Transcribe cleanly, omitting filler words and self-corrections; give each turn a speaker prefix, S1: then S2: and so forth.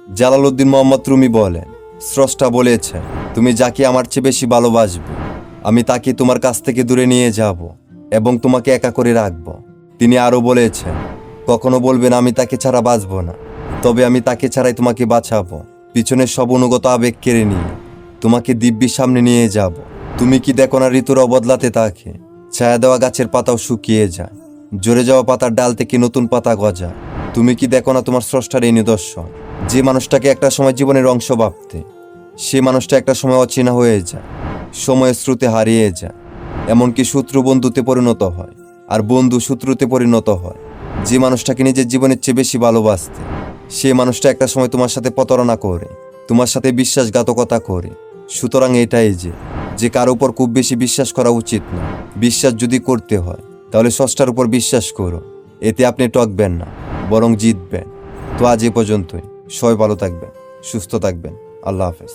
S1: Jalaluddin Mohammad Rumi বলেন, স্রষ্টা বলেছেন, তুমি যাকে আমার চেয়ে বেশি ভালোবাসবে আমি তাকে তোমার কাছ থেকে দূরে নিয়ে যাব এবং তোমাকে একা করে রাখব। তিনি আরও বলেছেন, কখনো বলবে না আমি তাকে ছাড়া বাঁচব না, তবে আমি তাকে ছাড়াই তোমাকে বাঁচাবো। পিছনের সব অনুগত আবেগ কেড়ে নিয়ে তোমাকে দিব্যির সামনে নিয়ে যাব। তুমি কি দেখো না ঋতুরাও বদলাতে থাকে, ছায়া দেওয়া গাছের পাতাও শুকিয়ে যায়, ঝরে যাওয়া পাতার ডাল থেকে নতুন পাতা গজায়। তুমি কি দেখো না তোমার স্রষ্টার এই নিদর্শন, যে মানুষটাকে একটা সময় জীবনের অংশ ভাবতে সে মানুষটা একটা সময় অচেনা হয়ে যায়, সময়ের স্রোতে হারিয়ে যায়। এমনকি শত্রু বন্ধুতে পরিণত হয় আর বন্ধু শত্রুতে পরিণত হয়। যে মানুষটাকে নিজের জীবনের চেয়ে বেশি ভালোবাসতে সে মানুষটা একটা সময় তোমার সাথে প্রতারণা করে, তোমার সাথে বিশ্বাসঘাতকতা করে। সুতরাং এটাই যে কারো উপর খুব বেশি বিশ্বাস করা উচিত না। বিশ্বাস যদি করতে হয় তাহলে স্রষ্টার উপর বিশ্বাস করো, এতে আপনি ঠকবেন না বরং জিতবেন। তো আজ এ পর্যন্তই। সবাই ভালো থাকবেন, সুস্থ থাকবেন। আল্লাহ হাফেজ।